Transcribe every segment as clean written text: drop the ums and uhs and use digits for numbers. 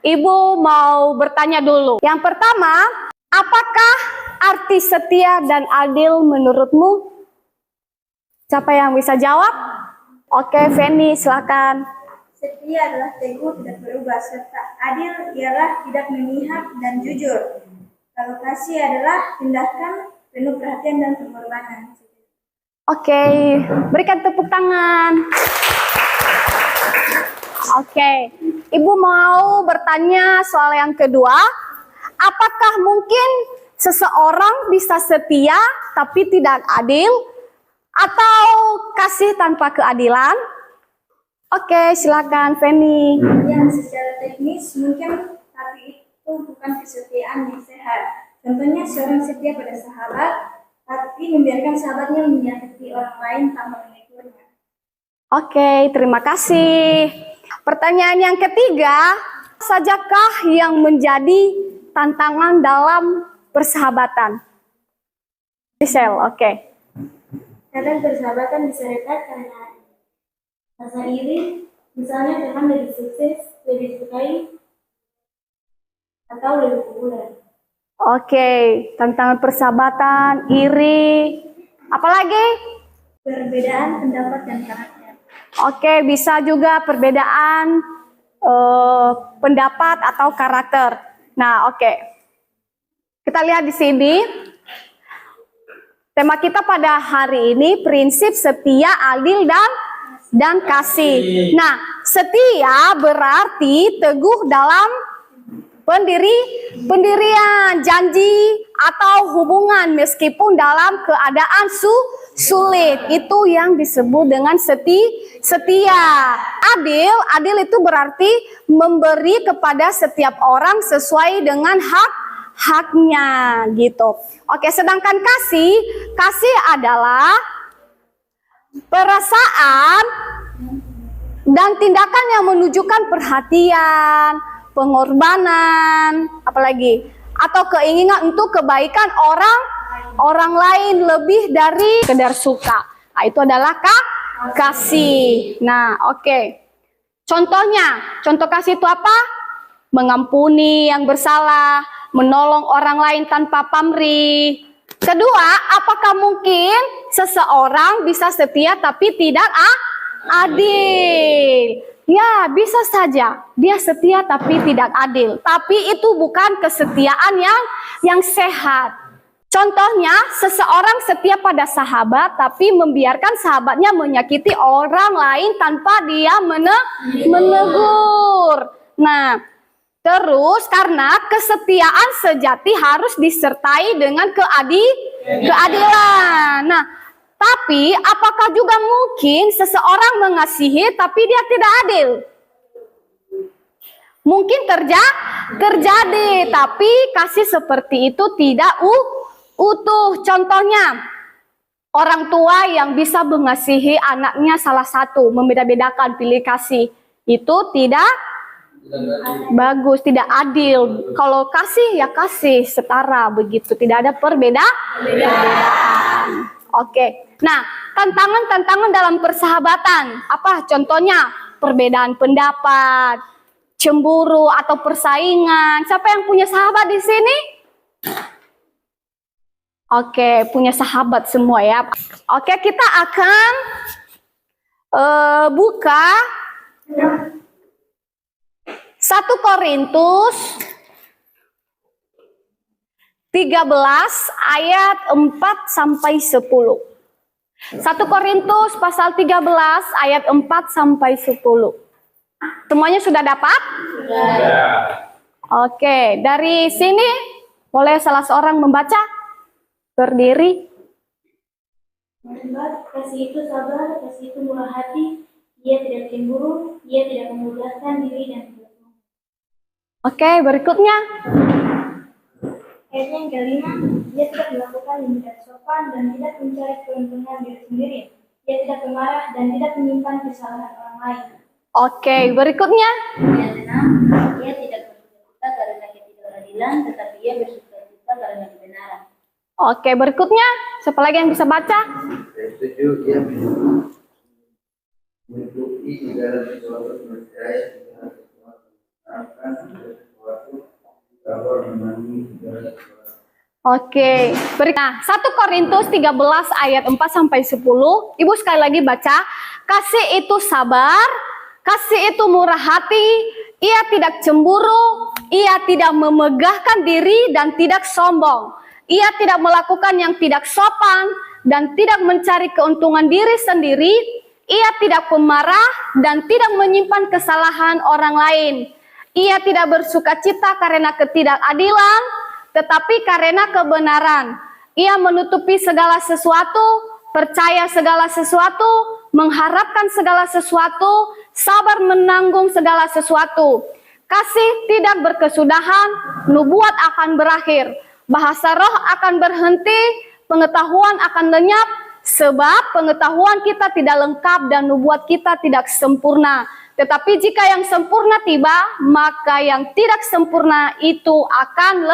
Ibu mau bertanya dulu. Yang pertama, apakah arti setia dan adil menurutmu? Siapa yang bisa jawab? Oke, Feni, silakan. Setia adalah teguh, tidak berubah, serta adil ialah tidak memihak dan jujur. Kalau kasih adalah tindakan penuh perhatian dan pengorbanan. Oke, berikan tepuk tangan. Oke, Ibu mau bertanya soal yang kedua. Apakah mungkin seseorang bisa setia tapi tidak adil? Atau kasih tanpa keadilan? Oke, silakan Feni. Ya, secara teknis mungkin, tapi itu bukan kesetiaan yang sehat. Contohnya seorang setia pada sahabat, tapi membiarkan sahabatnya menyakiti orang lain tanpa menegurnya. Oke, terima kasih. Pertanyaan yang ketiga, apa sajakah yang menjadi tantangan dalam persahabatan? Michelle, oke. Kadang persahabatan bisa retak karena rasa iri, misalnya teman lebih sukses, lebih disukai, atau lebih populer. Oke, tantangan persahabatan, iri, apalagi? Perbedaan pendapat dan karakter. Oke, bisa juga perbedaan pendapat atau karakter. Nah, oke. Kita lihat di sini. Tema kita pada hari ini prinsip setia, adil, dan kasih. Nah, setia berarti teguh dalam pendirian, janji, atau hubungan meskipun dalam keadaan sulit. Itu yang disebut dengan setia. Adil itu berarti memberi kepada setiap orang sesuai dengan haknya gitu. Oke, sedangkan kasih adalah perasaan dan tindakan yang menunjukkan perhatian, pengorbanan, apalagi atau keinginan untuk kebaikan orang lain lebih dari sekedar suka. Nah, itu adalah kasih. Nah, oke. Contoh kasih itu apa? Mengampuni yang bersalah, menolong orang lain tanpa pamrih. Kedua, apakah mungkin seseorang bisa setia tapi tidak adil? Ya, bisa saja dia setia tapi tidak adil. Tapi itu bukan kesetiaan yang sehat. Contohnya, seseorang setia pada sahabat tapi membiarkan sahabatnya menyakiti orang lain tanpa dia menegur. Nah, terus karena kesetiaan sejati harus disertai dengan keadilan. Nah, tapi apakah juga mungkin seseorang mengasihi tapi dia tidak adil? Mungkin terjadi, tapi kasih seperti itu tidak utuh. Contohnya, orang tua yang bisa mengasihi anaknya salah satu, membeda-bedakan pilih kasih, itu tidak bagus, tidak adil. Kalau kasih ya kasih setara begitu, tidak ada perbedaan. Oke. Nah, tantangan dalam persahabatan apa? Contohnya perbedaan pendapat, cemburu atau persaingan. Siapa yang punya sahabat di sini? Oke, punya sahabat semua ya. Oke, kita akan buka 1 Korintus 13 ayat 4 sampai 10. 1 Korintus pasal 13 ayat 4 sampai 10. Semuanya sudah dapat? Ya. Oke, dari sini boleh salah seorang membaca? Berdiri. Kasih itu sabar, kasih itu murah hati, ia tidak cemburu, ia tidak memudahkan diri dan tidak sombong. Oke, berikutnya. Ayat yang kelima, ia tidak melakukan yang tidak sopan dan tidak mencari keuntungan diri sendiri. Ia tidak pemarah dan tidak menyimpan kesalahan orang lain. Oke, berikutnya. Yang keenam, ia tidak bersuka karena ketidakadilan, tetapi ia bersuka karena kebenaran. Oke, berikutnya. Siapa lagi yang bisa baca? Setuju, ia menutupi segala sesuatu percaya segala sesuatu akan Oke, nah 1 Korintus 13 ayat 4 sampai 10. Ibu sekali lagi baca. Kasih itu sabar, kasih itu murah hati, ia tidak cemburu, ia tidak memegahkan diri dan tidak sombong. Ia tidak melakukan yang tidak sopan dan tidak mencari keuntungan diri sendiri. Ia tidak pemarah dan tidak menyimpan kesalahan orang lain. Ia tidak bersukacita karena ketidakadilan, tetapi karena kebenaran. Ia menutupi segala sesuatu, percaya segala sesuatu, mengharapkan segala sesuatu, sabar menanggung segala sesuatu. Kasih tidak berkesudahan, nubuat akan berakhir, bahasa roh akan berhenti, pengetahuan akan lenyap, sebab pengetahuan kita tidak lengkap dan nubuat kita tidak sempurna. Tetapi jika yang sempurna tiba, maka yang tidak sempurna itu akan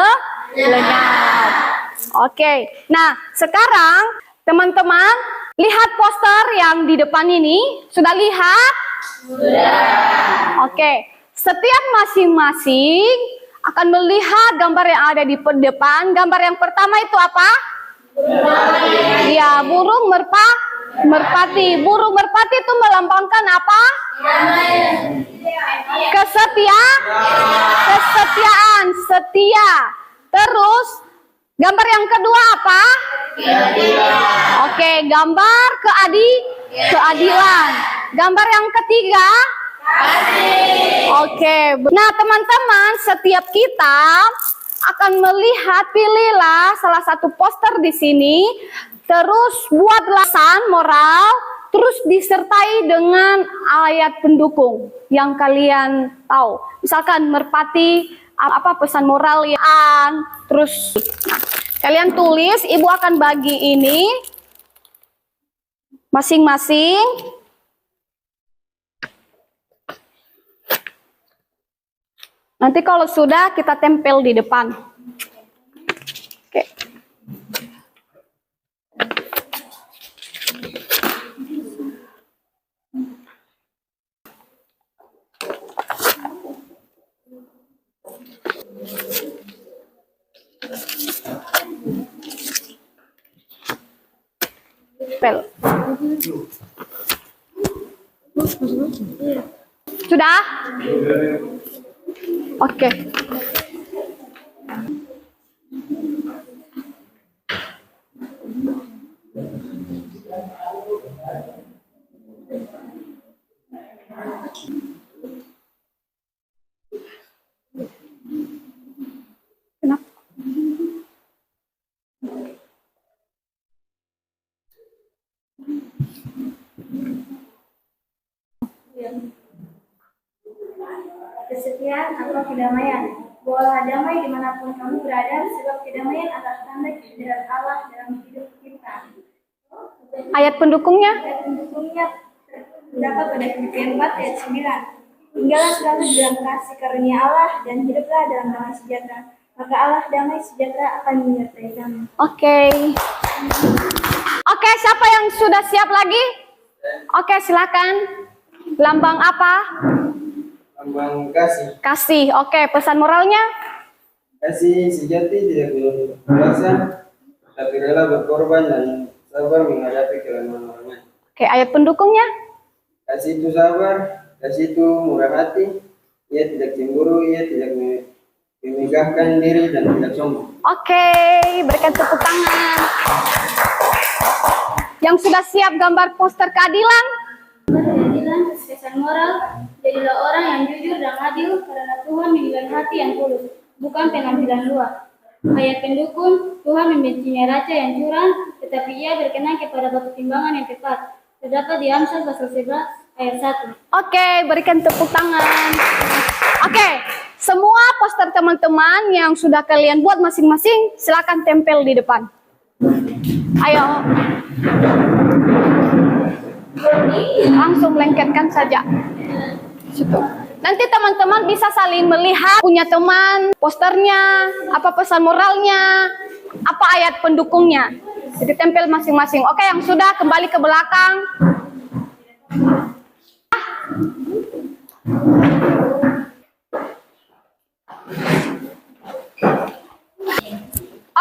lenyap. Oke, nah sekarang teman-teman lihat poster yang di depan ini. Sudah lihat? Sudah. Oke, setiap masing-masing akan melihat gambar yang ada di depan. Gambar yang pertama itu apa? Ya, burung merpati. Burung merpati itu melambangkan apa? Kesetiaan, setia. Terus gambar yang kedua apa? Oke, gambar keadilan. Gambar yang ketiga? Oke. Nah, teman-teman, setiap kita akan melihat, pilihlah salah satu poster di sini, terus buatlah pesan moral, terus disertai dengan ayat pendukung yang kalian tahu. Misalkan merpati, apa pesan moral yang terus kalian tulis. Ibu akan bagi ini masing-masing. Nanti kalau sudah kita tempel di depan. Oke. Tempel. Sudah? Oke. Kenapa? Kesetiaan atau kedamaian. Bawalah damai dimanapun kamu berada, sebab kedamaian adalah tanda kehadiran Allah dalam hidup kita. Ayat pendukungnya? Ayat pendukungnya terdapat pada Filipi 4 ayat 9. Tinggallah selalu dalam kasih karunia Allah dan hiduplah dalam damai sejahtera. Maka Allah damai sejahtera akan menyertai kamu. Oke. Oke, siapa yang sudah siap lagi? Oke, silakan. Lambang apa? Lambang kasih. Kasih. Oke, pesan moralnya? Kasih sejati tidak berkuasa, tapi rela berkorban dan sabar menghadapi kelemahan orang lain. Oke, ayat pendukungnya? Kasih itu sabar, kasih itu murah hati, ia tidak cemburu, ia tidak memegahkan diri dan tidak sombong. Oke, berikan tepuk tangan. Yang sudah siap gambar poster keadilan? Keadilan, pesan moral, jadilah orang yang jujur dan adil karena Tuhan menilai hati yang tulus, bukan penampilan luar. Ayat pendukung, Tuhan membenci neraca yang curang, tetapi ia berkenan kepada batu timbangan yang tepat. Terdapat di Amsal pasal 11 ayat 1. Oke, berikan tepuk tangan. Oke, semua poster teman-teman yang sudah kalian buat masing-masing, silakan tempel di depan. Ayo. Langsung lengketkan saja. Situ. Nanti teman-teman bisa saling melihat punya teman, posternya, apa pesan moralnya, apa ayat pendukungnya. Jadi tempel masing-masing. Oke, yang sudah kembali ke belakang.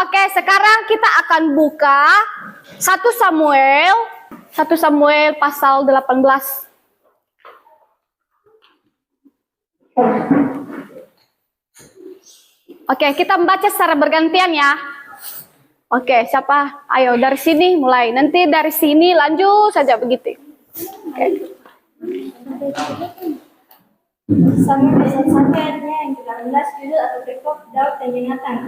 Oke, sekarang kita akan buka 1 Samuel pasal 18. Oke, kita membaca secara bergantian ya. Oke, siapa? Ayo dari sini mulai. Nanti dari sini lanjut saja begitu. Oke. Samuel pasal 1 ayatnya yang ke-18, judul atau perikop Daud dan Yonatan.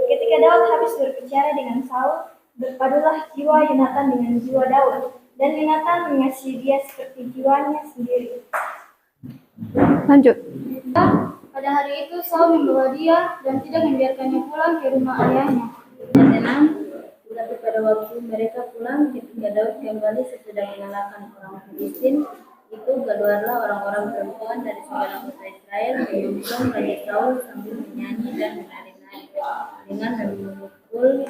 Ketika Daud habis berbicara dengan Saul, berpadulah jiwa Yonatan dengan jiwa Daud, dan Yonatan mengasihi dia seperti jiwanya sendiri. Lanjut. Pada hari itu Saul membawa dia dan tidak membiarkannya pulang ke rumah ayahnya. Dan 6, tetapi pada waktu mereka pulang, ketika Daud kembali sesudah mengalahkan orang Filistin, itu keluarlah orang-orang perempuan dari segala kota Israel menyongsong Raja Saul sambil menyanyi dan menari-nari, dengan memukul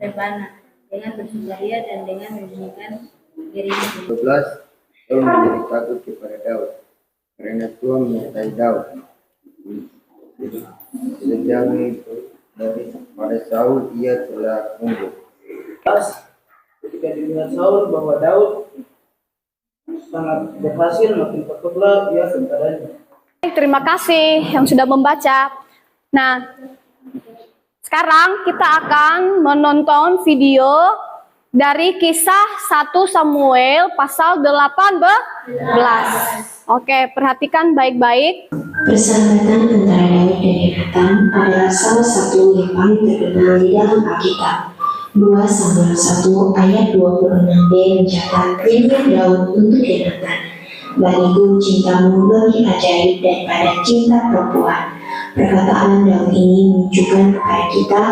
rebana, dengan bersukaria dan dengan membunyikan giring. 12. Saul menjadi takut kepada Daud karena Tuhan menyertai Daud. Sejak itu pada Saul ia telah mundur. Ketika dilihat Saul bahwa Daud sangat berhasil, makin takutlah ia kepadanya. Terima kasih yang sudah membaca. Nah, sekarang kita akan menonton video dari kisah 1 Samuel pasal 18. Oke, perhatikan baik-baik. Persahabatan antara Daud dan Yonatan adalah salah satu yang paling terkenal di dalam Alkitab. 2 Samuel 1 ayat 26b mencatat nyanyian Daud untuk Yonatan. Bagiku cintamu lebih ajaib daripada cinta perempuan. Perkataan Daud ini menunjukkan kepada kita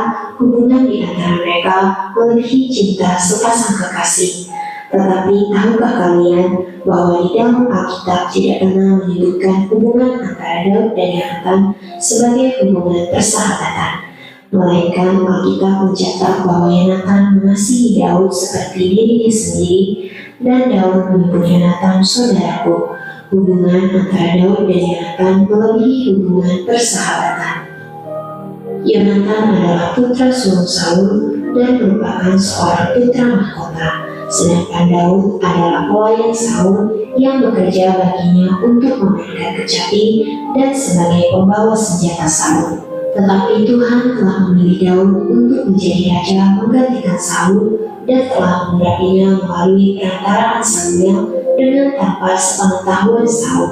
hubungan di antara mereka melebihi cinta sepasang kekasih. Tetapi tahukah kalian bahwa di dalam Alkitab tidak pernah menyebutkan hubungan antara Daud dan Yonatan sebagai hubungan persahabatan, melainkan Alkitab mencatat bahwa Yonatan mengasihi Daud seperti dirinya sendiri, dan Daud menyebut Yonatan saudaraku. Hubungan antara Daud dan Yonatan melebihi hubungan persahabatan. Yonatan adalah putra sulung Saul dan merupakan seorang putra mahkota. Sedangkan Daud adalah pelayan Saul yang bekerja baginya untuk memainkan kecapi dan sebagai pembawa senjata Saul. Tetapi Tuhan telah memilih Daud untuk menjadi raja menggantikan Saul dan telah memberinya melalui perantaraan Samuel dengan tanpa sepengetahuan Saul.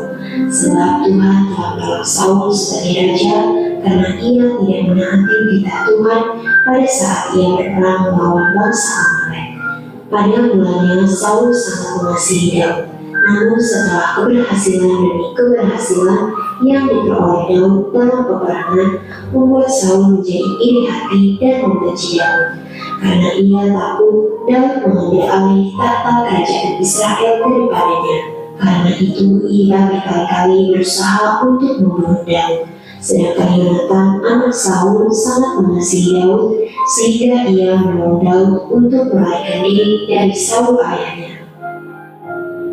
Sebab Tuhan telah menolong Saul sebagai raja karena ia tidak menaati perintah Tuhan pada saat ia berperang melawan bangsa Amalek. Pada mulanya Saul sangat mengasihi Daud, namun setelah keberhasilan demi keberhasilan yang diperoleh Daud dalam peperangan membuat Saul menjadi iri hati dan membenci Daud. Karena ia takut Daud mengambil alih tahta kerajaan Israel daripadanya. Karena itu ia berkali-kali berusaha untuk membunuh Daud. Sedangkan Yonatan anak Saul sangat mengasihi Daud sehingga ia menolong Daud untuk melarikan diri dari Saul ayahnya.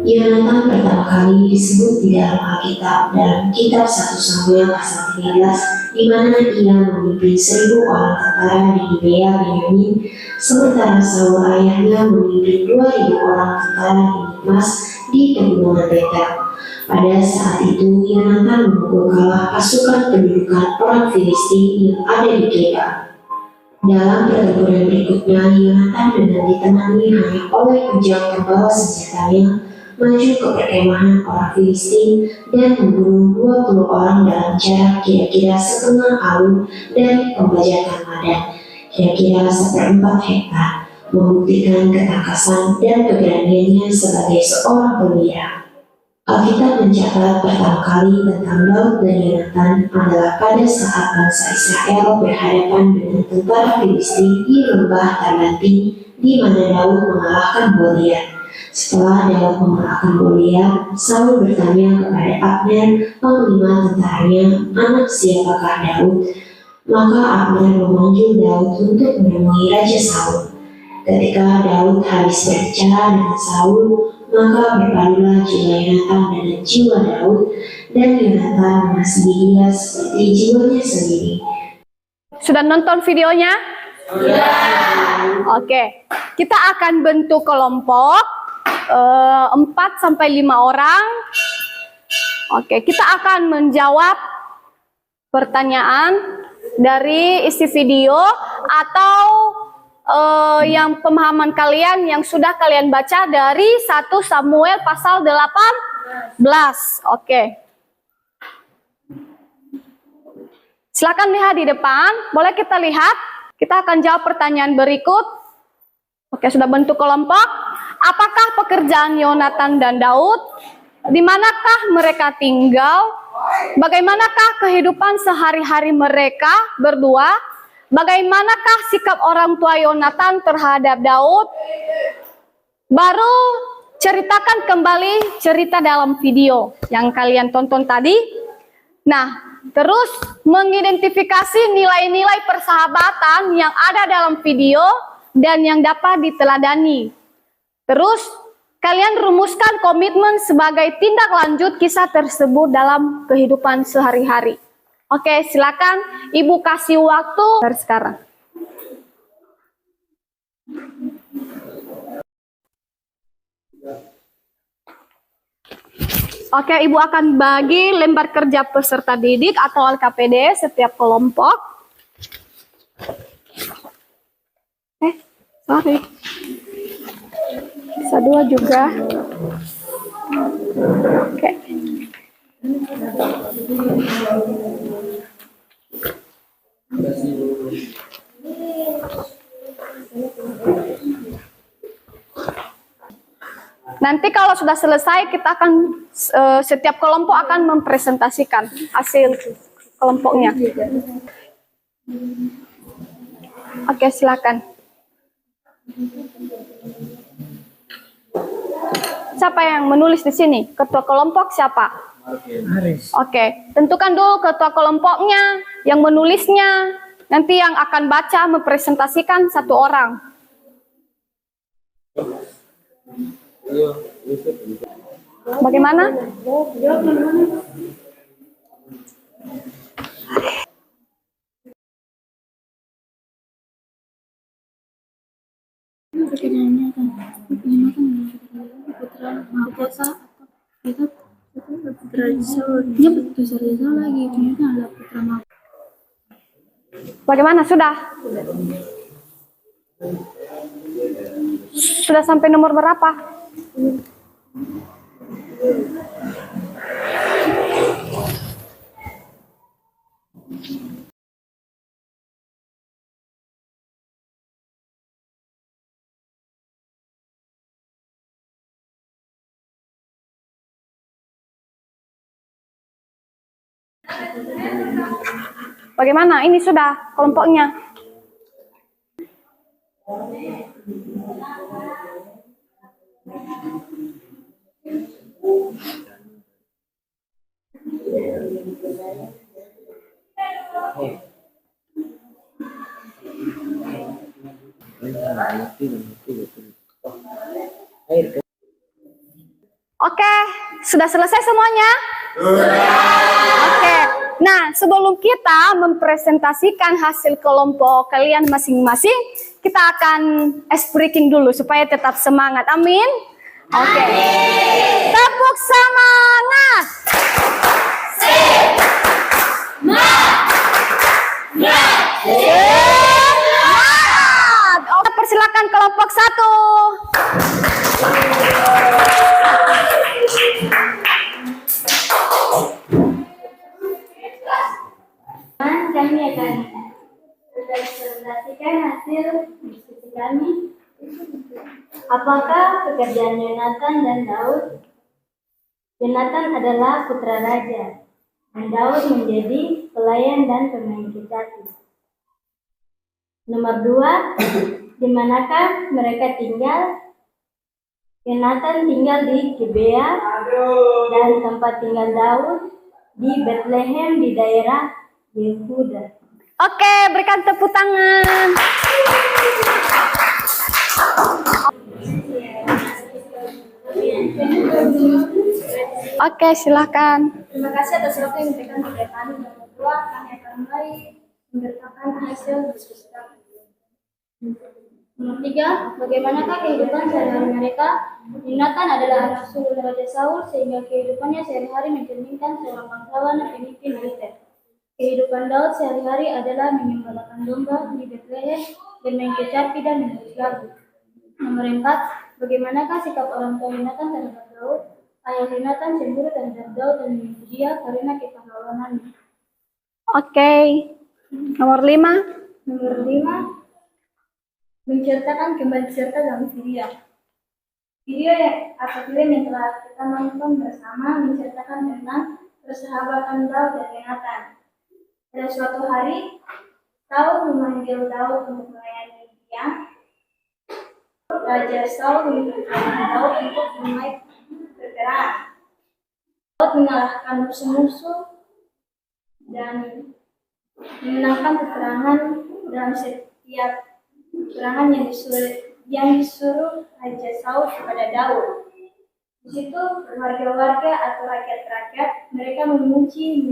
Yonatan pertama kali disebut di dalam Alkitab dalam kitab 1 Samuel pasal 13, di mana ia memimpin 1.000 orang tentara di Gibea Benyamin, sementara Saul ayahnya memimpin 2.000 orang tentara di Mikmas di pegunungan Betel. Pada saat itu Yonatan memukul kalah pasukan pendudukan orang Filistin yang ada di Geba. Dalam pertempuran berikutnya, Yonatan dengan ditemani hanya oleh ujang pembawa senjatanya maju ke perkemahan orang Filistin dan membunuh 20 orang dalam jarak kira-kira setengah alun dari pembajakan Madan, kira-kira 1/4 hektar, membuktikan ketangkasan dan keberaniannya sebagai seorang perwira. Alkitab mencatat pertama kali tentang Daud dan Yonatan adalah pada saat bangsa Israel berhadapan dengan tentara Filistin di lembah Tarbantin, di mana Daud mengalahkan Goliat. Setelah Daud mengalahkan Goliat, Saul bertanya kepada Abner, panglima tentaranya, anak siapakah Daud? Maka Abner memanggil Daud untuk menemui Raja Saul. Ketika Daud habis berbicara dengan Saul, maka berpadulah jiwa Yonatan dengan jiwa Daud, dan Yonatan mengasihi dia seperti jiwanya sendiri. Sudah nonton videonya? Oke, kita akan bentuk kelompok 4 sampai 5 orang. Oke, kita akan menjawab pertanyaan dari isi video atau yang pemahaman kalian yang sudah kalian baca dari 1 Samuel pasal 18. Oke. Silakan lihat di depan, boleh kita lihat. Kita akan jawab pertanyaan berikut. Oke, sudah bentuk kelompok. Apakah pekerjaan Yonatan dan Daud? Di manakah mereka tinggal? Bagaimanakah kehidupan sehari-hari mereka berdua? Bagaimanakah sikap orang tua Yonatan terhadap Daud? Baru ceritakan kembali cerita dalam video yang kalian tonton tadi. Nah, terus mengidentifikasi nilai-nilai persahabatan yang ada dalam video dan yang dapat diteladani. Terus kalian rumuskan komitmen sebagai tindak lanjut kisah tersebut dalam kehidupan sehari-hari. Oke, silakan Ibu kasih waktu dari sekarang. Oke, Ibu akan bagi lembar kerja peserta didik atau LKPD setiap kelompok. Sorry. Bisa 2 juga. Oke. Nanti kalau sudah selesai kita akan setiap kelompok akan mempresentasikan hasil kelompoknya. Oke, silakan. Siapa yang menulis di sini? Ketua kelompok siapa? Oke, tentukan dulu ketua kelompoknya, yang menulisnya. Nanti yang akan baca mempresentasikan 1 orang. Bagaimana? Bagaimana? Sudah? Sudah sampai nomor berapa? Bagaimana? Ini sudah kelompoknya. Oke, sudah selesai semuanya? Oke. Nah, sebelum kita mempresentasikan hasil kelompok kalian masing-masing, kita akan ice breaking dulu supaya tetap semangat. Amin. Oke. Tepuk semangat. Semangat. Oke, persilakan kelompok 1. Kami akan presentasikan hasil diskusi kami. Apakah pekerjaan Yonatan dan Daud? Yonatan adalah putra raja, dan Daud menjadi pelayan dan pemain sejati. Nomor 2, di manakah mereka tinggal? Yonatan tinggal di Gibea dan tempat tinggal Daud di Bethlehem di daerah Yehuda. Oke, berikan tepuk tangan. Oke, silakan. Terima kasih atas waktu yang diberikan kepada kami. Kami akan mulai memberitakan hasil diskusi kami. Nomor 3, bagaimanakah kehidupan sehari-hari mereka? Yonatan adalah anak sulung Raja Saul sehingga kehidupannya sehari-hari mencerminkan seorang bangsawan dan pemimpin militer. Kehidupan Daud sehari-hari adalah menyembelihkan domba di Betlehem, bermain kecapi dan menulis lagu. Nomor 4, bagaimanakah sikap orang tua Yonatan terhadap Daud? Ayah Yonatan cemburu terhadap Daud dan membenci dia karena kepahlawanannya. Oke. Nomor 5. Nomor 5, menceritakan kembali serta dalam video. Video atau film yang telah kita nonton bersama menceritakan tentang persahabatan Daud dan Yonatan. Pada suatu hari, Saul memanggil Daud untuk melayani dia. Raja Saul memerintahkan Daud untuk mulai berperang. Daud mengalahkan musuh-musuh dan memenangkan peperangan dalam setiap peperangan yang disuruh Raja Saul kepada Daud. Di situ warga-warga atau rakyat-rakyat mereka memuji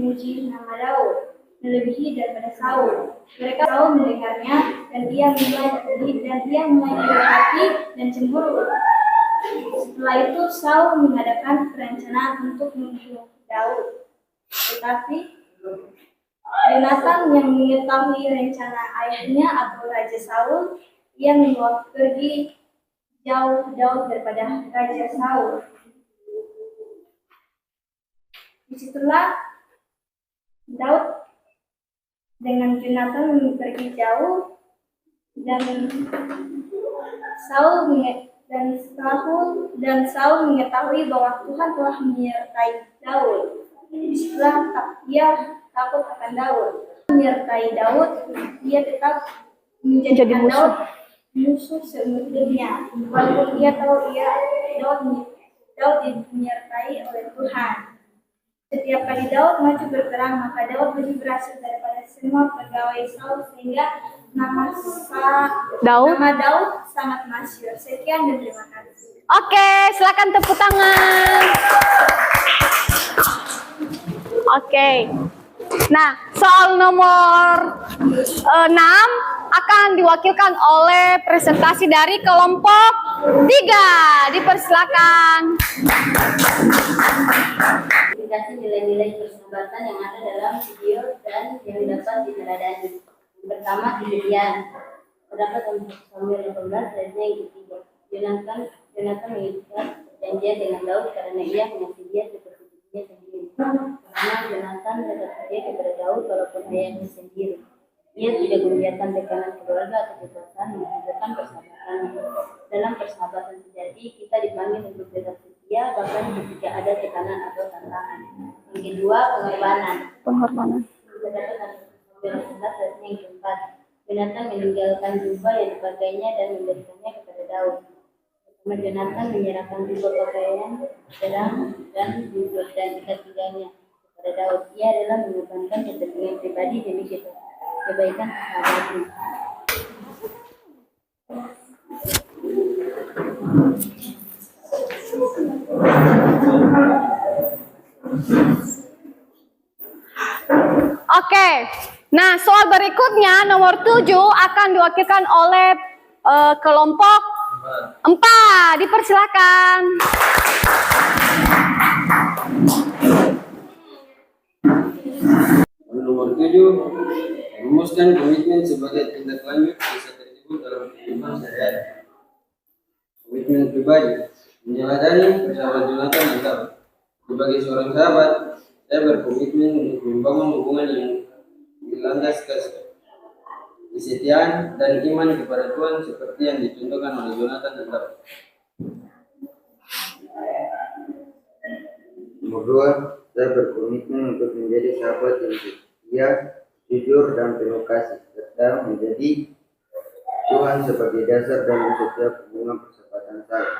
nama Daud melebihi daripada Saul. Mereka Saul mendengarnya dan dia mulai hati dan cemburu. Setelah itu Saul mengadakan perencanaan untuk membunuh Daud. Tetapi Yonatan yang mengetahui rencana ayahnya atau Raja Saul, ia membawa pergi jauh Daud daripada Raja Saul. Disitulah Daud dengan Yonatan pergi jauh dan Saul mengetahui bahwa Tuhan telah menyertai Daud. Disitulah ia takut akan Daud. Menyertai Daud, dia tetap menjadikan Daud musuh seumur hidupnya. Walaupun dia tahu Daud dinyertai oleh Tuhan. Setiap kali Daud maju berperang, maka Daud lebih berhasil daripada semua pegawai Saul sehingga nama Daud sangat masyhur. Sekian dan terima kasih. Oke, silakan tepuk tangan. Oke. Nah, soal nomor 6 akan diwakilkan oleh presentasi dari kelompok 3. Dipersilakan. Aplikasi nilai-nilai persahabatan yang ada dalam video dan yang dapat diteladani. Yang pertama, kemudian terdapat dalam Samuel 18 ayatnya yang ketiga. Yonatan mengikat perjanjian dengan Daud karena ia mengasihi dia seperti dirinya sendiri. Karena Yonatan tetap setia kepada Daud walaupun ayahnya sendiri. Ia tidak membiarkan tekanan keluarga atau kekuasaan menghilangkan persahabatan. Dalam persahabatan sejati, kita dipanggil untuk tetap setia bahkan ketika ada tekanan atau tantangan. Yang kedua, pengorbanan. Terdapat dalam Samuel 11 ayatnya yang keempat. Yonatan meninggalkan jubah yang dipakainya dan memberikannya kepada Daud. Pertama, Yonatan menyerahkan jubah pakaian, pedang, dan ikat pinggangnya kepada Daud. Ia adalah mengorbankan kepentingan pribadi demi kebaikan sahabatnya. Oke. Nah, soal berikutnya nomor 7 akan diwakilkan oleh kelompok 4. Dipersilakan. Nomor 7, rumuskan komitmen sebagai tindak lanjut bisa tersebut dalam kehidupan sehari-hari. Komitmen pribadi, menjalani persahabatan Yonatan dan Daud. Sebagai seorang sahabat, saya berkomitmen untuk membangun hubungan yang dilandaskan kesetiaan dan iman kepada Tuhan seperti yang dicontohkan oleh Yonatan dan Daud. Nomor 2, saya berkomitmen untuk menjadi sahabat yang setia, jujur, dan penuh kasih, serta menjadi Tuhan sebagai dasar dan setiap hubungan persahabatan saya.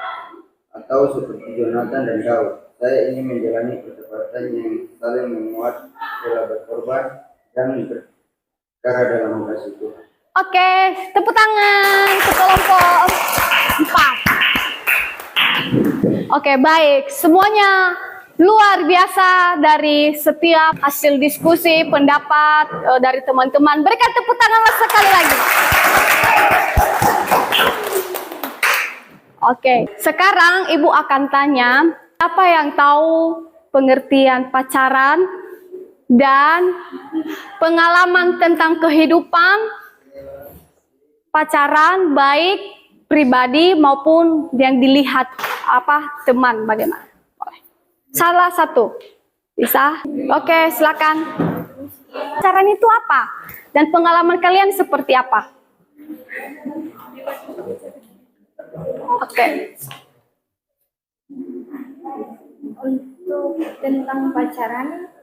Atau seperti Yonatan dan Daud, saya ingin menjalani persahabatan yang saling menguat, rela berkorban, dan berkara dalam kasih Tuhan. Oke, tepuk tangan ke kelompok 4. Oke, baik. Semuanya Luar biasa dari setiap hasil diskusi, pendapat dari teman-teman. Berikan tepuk tangan sekali lagi. Oke, sekarang Ibu akan tanya, apa yang tahu pengertian pacaran dan pengalaman tentang kehidupan pacaran baik pribadi maupun yang dilihat teman bagaimana? Salah satu. Bisa? Oke, silakan. Pacaran itu apa? Dan pengalaman kalian seperti apa? Oke. Untuk tentang pacaran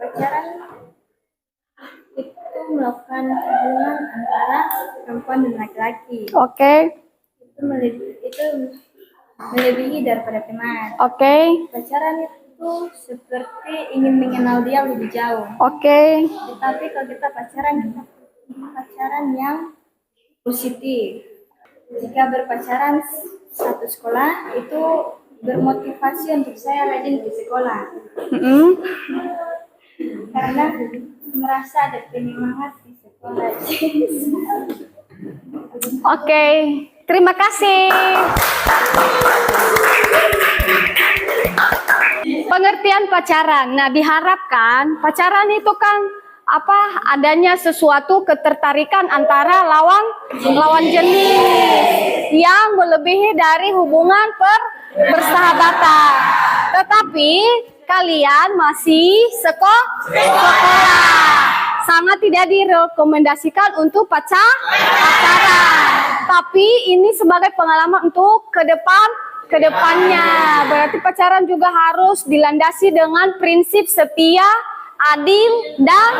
itu melakukan hubungan antara perempuan dan laki-laki. Oke. Itu melebihi daripada teman. Oke. Pacaran itu seperti ingin mengenal dia lebih jauh. Oke. Tetapi kalau kita pacaran yang positif. Jika berpacaran satu sekolah itu bermotivasi untuk saya rajin ke sekolah. Karena merasa ada penyemangat di sekolah. Oke. Terima kasih. Pengertian pacaran. Nah, diharapkan pacaran itu kan adanya sesuatu ketertarikan antara lawan jenis yang melebihi dari hubungan persahabatan. Tetapi kalian masih sekolah. Sangat tidak direkomendasikan untuk pacaran. Tapi ini sebagai pengalaman untuk kedepannya. Berarti pacaran juga harus dilandasi dengan prinsip setia, adil, dan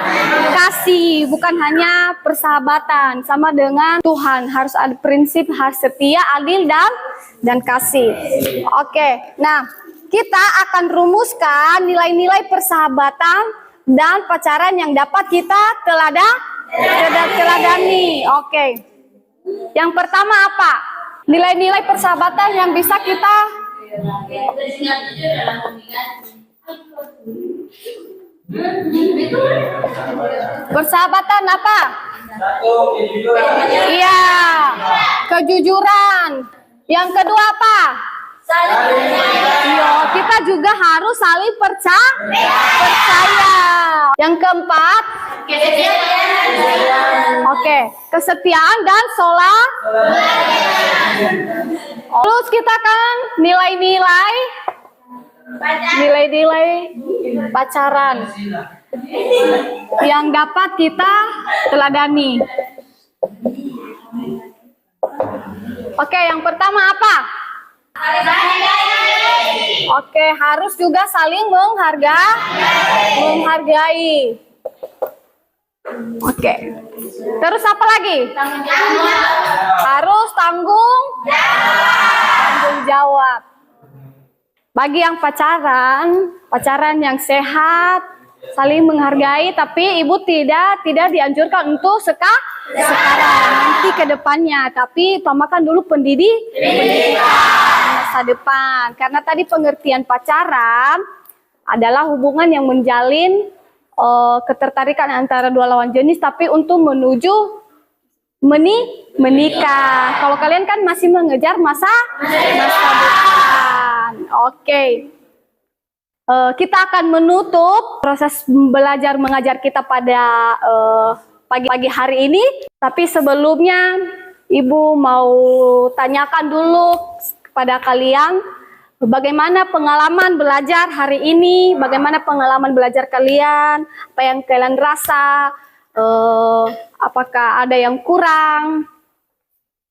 kasih. Bukan hanya persahabatan. Sama dengan Tuhan. Harus ada prinsip harus setia, adil, dan kasih. Oke. Nah, kita akan rumuskan nilai-nilai persahabatan dan pacaran yang dapat kita teladani. Oke. Yang pertama apa? Nilai-nilai persahabatan yang bisa kita persahabatan apa? Iya, kejujuran. Yang kedua apa? Iya, kita juga harus saling percaya. Yang keempat, oke, kesetiaan dan Terus kita kan nilai-nilai pacaran yang dapat kita teladani. Oke, yang pertama apa? Oke, harus juga saling menghargai. Oke. Terus apa lagi? Harus tanggung jawab. Bagi yang pacaran yang sehat, saling menghargai, tapi ibu tidak dianjurkan untuk sekarang, nanti ke depannya, tapi utamakan dulu pendidikan masa depan. Karena tadi pengertian pacaran adalah hubungan yang menjalin ketertarikan antara dua lawan jenis, tapi untuk menuju menikah. Kalau kalian kan masih mengejar masa depan. Oke. Kita akan menutup proses belajar mengajar kita pada pagi hari ini. Tapi sebelumnya Ibu mau tanyakan dulu kepada kalian, bagaimana pengalaman belajar hari ini? Bagaimana pengalaman belajar kalian? Apa yang kalian rasa? Apakah ada yang kurang?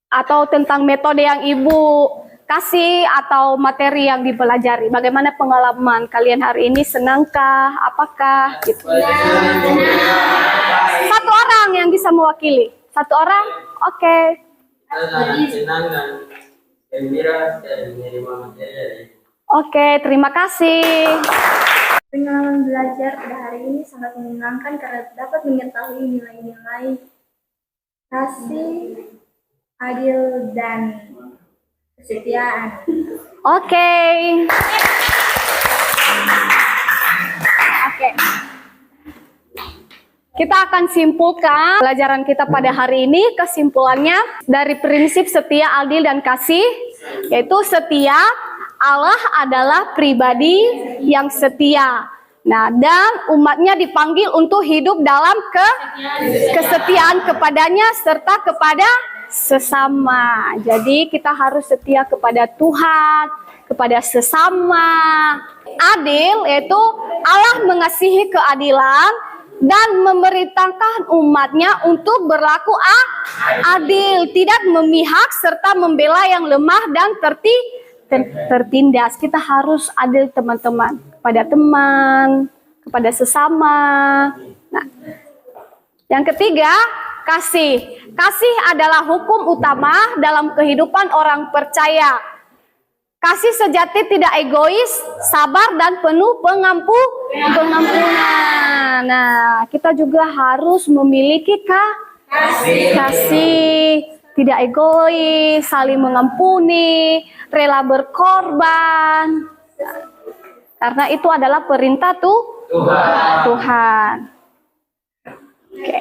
Atau tentang metode yang Ibu kasih atau materi yang dipelajari? Bagaimana pengalaman kalian hari ini? Senangkah? Apakah? Gitu. Satu orang yang bisa mewakili. Satu orang? Oke. Senang dan gembira dan menerima materi. Oke, terima kasih. Pengalaman belajar pada hari ini sangat menyenangkan karena dapat mengetahui nilai-nilai kasih, adil, dan kesetiaan. Oke. Kita akan simpulkan pelajaran kita pada hari ini. Kesimpulannya dari prinsip setia, adil, dan kasih, yaitu setia, Allah adalah pribadi yang setia. Nah, dan umatnya dipanggil untuk hidup dalam kesetiaan kepadanya serta kepada sesama. Jadi kita harus setia kepada Tuhan, kepada sesama. Adil yaitu Allah mengasihi keadilan dan memerintahkan umatnya untuk berlaku adil, tidak memihak serta membela yang lemah dan tertindas. Kita harus adil, teman-teman, kepada teman, kepada sesama. Nah, yang ketiga, kasih. Kasih adalah hukum utama dalam kehidupan orang percaya. Kasih sejati tidak egois, sabar dan penuh pengampunan. Nah, kita juga harus memiliki kasih, tidak egois, saling mengampuni, rela berkorban. Karena itu adalah perintah Tuhan. Oke.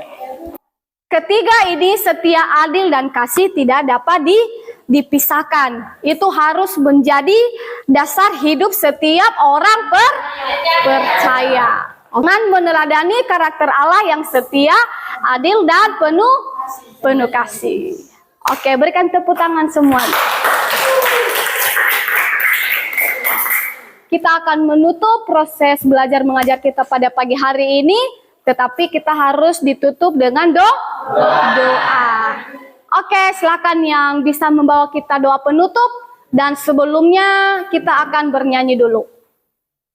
Ketiga ini, setia, adil, dan kasih tidak dapat dipisahkan. Itu harus menjadi dasar hidup setiap orang percaya. Dengan meneladani karakter Allah yang setia, adil, dan penuh kasih. Oke, berikan tepuk tangan semuanya. Kita akan menutup proses belajar mengajar kita pada pagi hari ini, tetapi kita harus ditutup dengan doa. Oke, silakan yang bisa membawa kita doa penutup, dan sebelumnya kita akan bernyanyi dulu.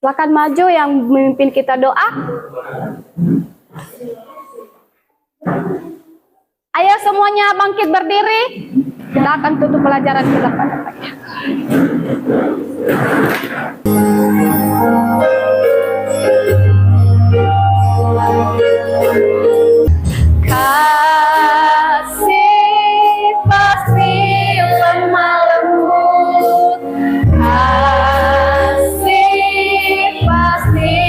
Silakan maju yang memimpin kita doa. Ayo semuanya bangkit berdiri. Kita akan tutup pelajaran kita pada pagi. Kasih pasti lemah lembut, kasih pasti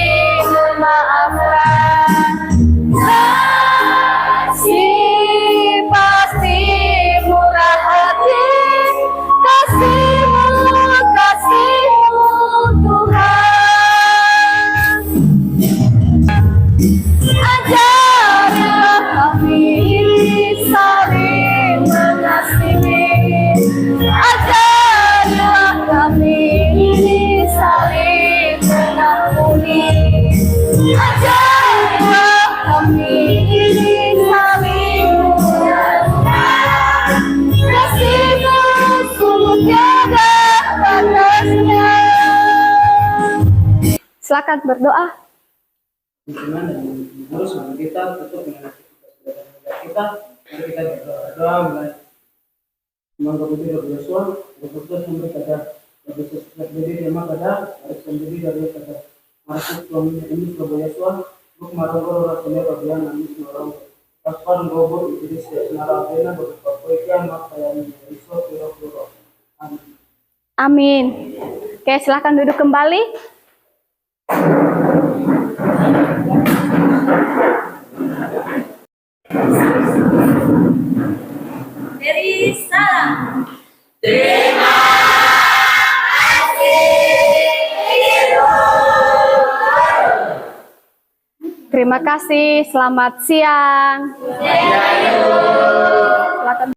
memaafkan, kasih pasti murah hati, kasihmu Tuhan. Ajarlah kami saling mengasihi, ajarlah kami saling mengampuni, ajarlah kami saling menyayangi, kasihmu sungguh tiada batasnya. Silakan berdoa. Dukungan dan mengurus nama kita untuk mengenai kita. Mari kita berdoa mulai. Semoga budi dari Yesus, berputus memberi kada, berputus berdiri nama kada, harus berdiri dari kada. Masuk suami ini Prabu Yesus, buk maroro rasanya bagian amis norong. Paspan gobo Idris narabena berpapoikan makayani Yesus piro-piro. Amin. Amin. Oke, silakan duduk kembali. Dari salam. Terima kasih. Selamat siang.